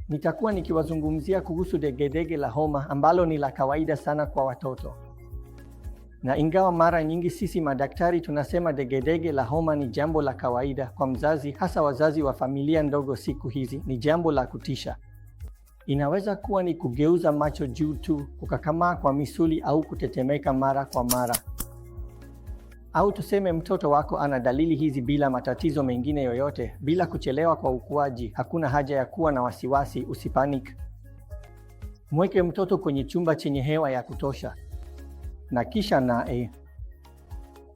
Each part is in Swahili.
Nitakuwa nikiwazungumzia kuhusu degedege la homa ambalo ni la kawaida sana kwa watoto. Na ingawa mara nyingi sisi madaktari tunasema degedege la homa ni jambo la kawaida kwa mzazi, hasa wazazi wa familia ndogo siku hizi, ni jambo la kutisha. Inaweza kuwa ni kugeuza macho juu tu, kukakamaa kwa misuli au kutetemeka mara kwa mara. Au tuseme mtoto wako ana dalili hizi bila matatizo mengine yoyote, bila kuchelewa kwa ukuaji. Hakuna haja ya kuwa na wasiwasi, usipanic. Mweke mtoto kwenye chumba chenye hewa ya kutosha. Na kisha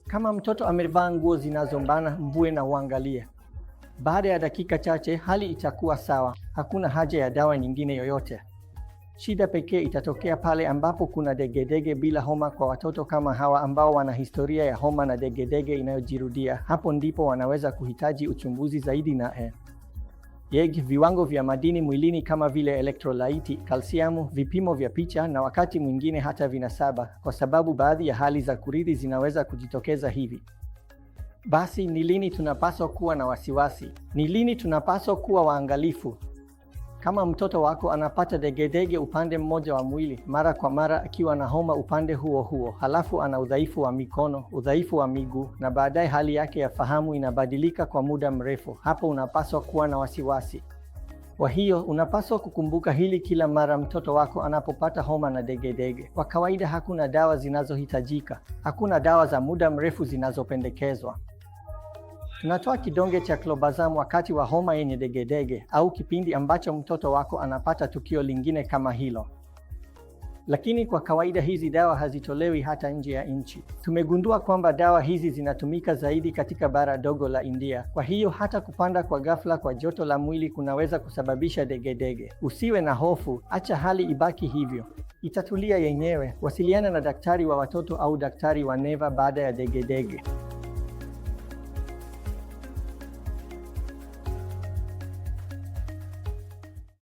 kama mtoto amevaa nguo zinazombana, mvue na uangalie. Baada ya dakika chache hali itakuwa sawa. Hakuna haja ya dawa nyingine yoyote. Shida pekee itatokea pale ambapo kuna degedege bila homa kwa watoto kama hawa ambao wana historia ya homa na degedege inayojirudia. Hapo ndipo wanaweza kuhitaji uchunguzi zaidi na viwango vya madini mwilini kama vile elektrolaiti, kalsiamu, vipimo vya picha na wakati mwingine hata vinasaba, kwa sababu baadhi ya hali za kurithi zinaweza kujitokeza hivi. Basi ni lini tunapaswa kuwa na wasiwasi? Ni lini tunapaswa kuwa waangalifu? Kama mtoto wako anapata degedege upande mmoja wa mwili mara kwa mara akiwa na homa upande huo huo, halafu ana udhaifu wa mikono, udhaifu wa miguu na baadaye hali yake ya fahamu inabadilika kwa muda mrefu, hapo unapaswa kuwa na wasiwasi. Kwa hiyo unapaswa kukumbuka hili kila mara mtoto wako anapopata homa na degedege. Kwa kawaida hakuna dawa zinazohitajika. Hakuna dawa za muda mrefu zinazopendekezwa. Tunatoa kidonge cha clobazam wakati wa homa yenye degedege au kipindi ambacho mtoto wako anapata tukio lingine kama hilo. Lakini kwa kawaida hizi dawa hazitolewi hata nje ya nchi. Tumegundua kwamba dawa hizi zinatumika zaidi katika bara dogo la India. Kwa hiyo hata kupanda kwa ghafla kwa joto la mwili kunaweza kusababisha degedege. Usiwe na hofu, acha hali ibaki hivyo. Itatulia yenyewe. Wasiliana na daktari wa watoto au daktari wa neva baada ya degedege.